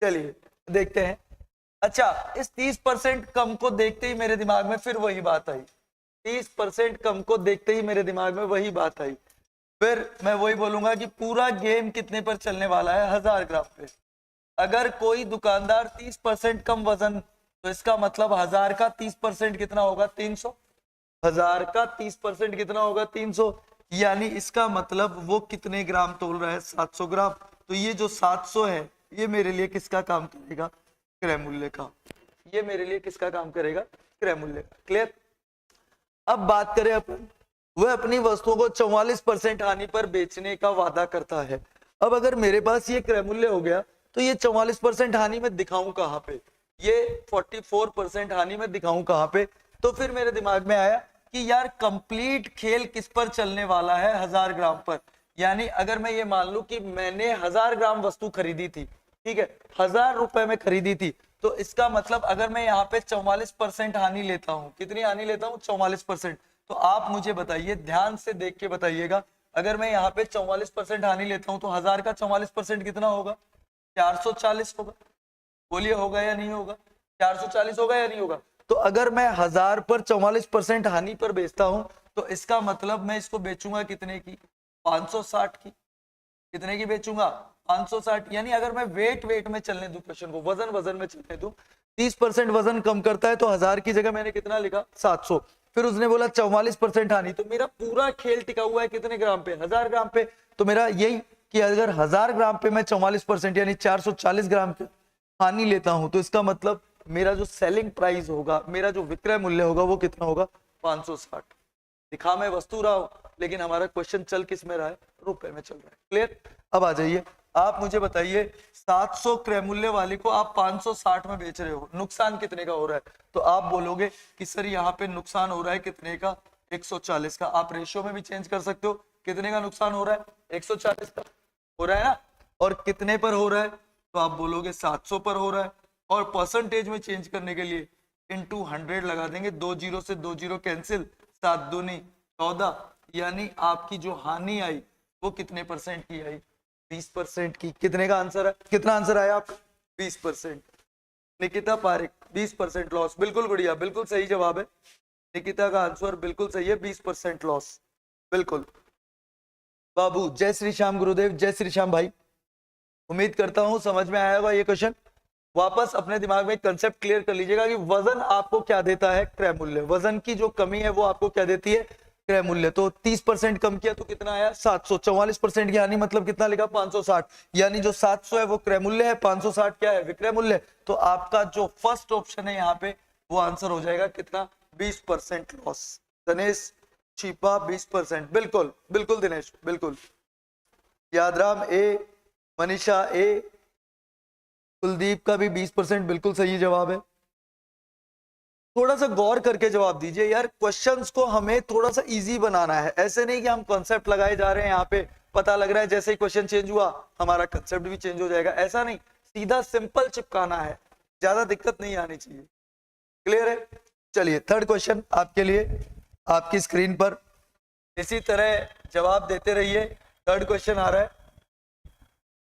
चलिए देखते हैं। अच्छा, इस 30% कम को देखते ही मेरे दिमाग में फिर वही बात आई, 30% कम को देखते ही मेरे दिमाग में वही बात आई। फिर मैं वही बोलूंगा कि पूरा गेम कितने पर चलने वाला है, 1000 ग्राम पे। अगर कोई दुकानदार 30% कम वजन, तो इसका मतलब 1000 का 30% कितना होगा, 300। 1000 का 30% कितना होगा, 300। यानी इसका मतलब वो कितने ग्राम तोल रहा है, 700 ग्राम। तो ये जो 700 है, ये मेरे लिए किसका काम करेगा, क्रय मूल्य का। ये मेरे लिए किसका काम करेगा, क्रय मूल्य का। क्लियर। अब बात करें अपन, वह अपनी वस्तुओं को 44% हानि पर बेचने का वादा करता है। अब अगर मेरे पास ये क्रय मूल्य हो गया, तो ये 44% हानि में दिखाऊं कहां पे, ये 44% हानि में दिखाऊं कहां पे। तो फिर मेरे दिमाग में आया कि यार कंप्लीट खेल किस पर चलने वाला है, 1000 ग्राम पर। यानी अगर मैं ये मान लूं कि मैंने 1000 ग्राम वस्तु खरीदी थी, ठीक है, 1000 रुपए में खरीदी थी, तो इसका मतलब अगर मैं यहाँ पे 44% हानि लेता हूँ, कितनी हानि लेता हूँ, 44%। तो आप मुझे बताइए, ध्यान से देख के बताइएगा, अगर मैं यहाँ पे 44% हानि लेता हूँ, तो 1000 का 44% कितना होगा, 440 होगा। बोलिए होगा या नहीं होगा, 440 होगा या नहीं होगा। तो अगर मैं 1000 पर 44% हानि पर बेचता हूं, तो इसका मतलब मैं इसको बेचूंगा कितने की, 560 की। कितने की बेचूंगा, 560। यानी अगर मैं वेट में चलने दूं, क्वेश्चन को वजन में चलने दूं, 30% वजन कम करता है, तो 1000 की जगह मैंने कितना लिखा, 700। फिर उसने बोला 44% हानि, तो मेरा पूरा खेल टिका हुआ है कितने ग्राम पे, 1000 ग्राम पे। तो मेरा यही कि अगर 1000 ग्राम पे मैं 44% यानी 440 ग्राम की हानि लेता हूं, तो इसका मतलब मेरा जो सेलिंग प्राइस होगा, मेरा जो विक्रय मूल्य होगा, वो कितना होगा, 560। दिखा मैं वस्तु रहा हूं, लेकिन हमारा क्वेश्चन चल किस में रहा है, रुपए में चल रहा है। क्लियर। अब आ जाइए, आप मुझे बताइए, 700 क्रय मूल्य वाली को आप 560 में बेच रहे हो, नुकसान कितने का हो रहा है। तो आप बोलोगे कि सर यहाँ पे नुकसान हो रहा है कितने का, 140 का। आप रेशियो में भी चेंज कर सकते हो, कितने का नुकसान हो रहा है, 140 का हो रहा है ना। और कितने पर हो रहा है, तो आप बोलोगे 700 पर हो रहा है। और परसेंटेज में चेंज करने के लिए इनटू 100 लगा देंगे, 2 जीरो से 2 जीरो कैंसिल, 7 दूनी 14। यानी आपकी जो हानि आई वो कितने परसेंट की आई, 20% की। कितने का आंसर है, कितना आंसर आया आपका, 20%। निकिता पारिक 20% लॉस, बिल्कुल बढ़िया, बिल्कुल सही जवाब है। निकिता का आंसर बिल्कुल सही है, 20% लॉस, बिल्कुल। बाबू जय श्री श्याम गुरुदेव, जय श्री श्याम भाई। उम्मीद करता हूं समझ में आया होगा ये क्वेश्चन। वापस अपने दिमाग में कंसेप्ट क्लियर कर लीजिएगा कि वजन आपको क्या देता है, क्रय मूल्य। वजन की जो कमी है वो आपको क्या देती है, क्रय मूल्य। तो 30% कम किया तो कितना आया, 700। 44% की हानि मतलब कितना लिखा, 560। यानी जो 700 है वो क्रय मूल्य है, 560 क्या है, विक्रय मूल्य। तो आपका जो फर्स्ट ऑप्शन है यहाँ पे, वो आंसर हो जाएगा कितना, 20% लॉस। दिनेश छिपा 20%, बिल्कुल बिल्कुल दिनेश, बिल्कुल। यादराम ए, मनीषा ए, कुलदीप का भी 20% बिल्कुल सही जवाब है। थोड़ा सा गौर करके जवाब दीजिए यार, क्वेश्चंस को हमें थोड़ा सा इजी बनाना है। ऐसे नहीं कि हम कॉन्सेप्ट लगाए जा रहे हैं, यहाँ पे पता लग रहा है जैसे ही क्वेश्चन चेंज हुआ हमारा कंसेप्ट भी चेंज हो जाएगा, ऐसा नहीं। सीधा सिंपल चिपकाना है, ज्यादा दिक्कत नहीं आनी चाहिए। क्लियर है। चलिए थर्ड क्वेश्चन आपके लिए, आपकी स्क्रीन पर इसी तरह जवाब देते रहिए। थर्ड क्वेश्चन आ रहा है,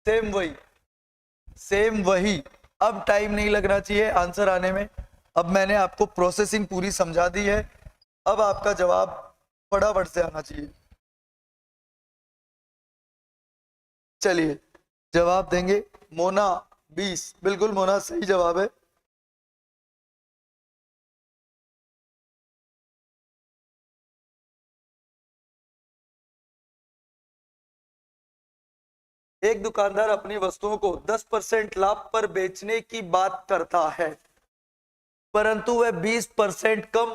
सेम वही। अब टाइम नहीं लगना चाहिए आंसर आने में। अब मैंने आपको प्रोसेसिंग पूरी समझा दी है, अब आपका जवाब फटाफट से आना चाहिए। चलिए जवाब देंगे मोना 20, बिल्कुल मोना सही जवाब है। एक दुकानदार अपनी वस्तुओं को 10% लाभ पर बेचने की बात करता है, परंतु वह 20% कम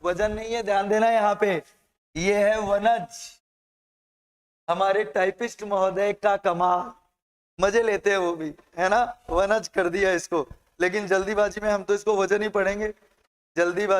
वजन नहीं है, ध्यान देना यहाँ पे, ये है वनज। हमारे टाइपिस्ट महोदय का कमाल, मजे लेते हैं वो भी, है ना। वनज कर दिया इसको, लेकिन जल्दीबाजी में हम तो इसको वजन ही पढ़ेंगे, जल्दीबाजी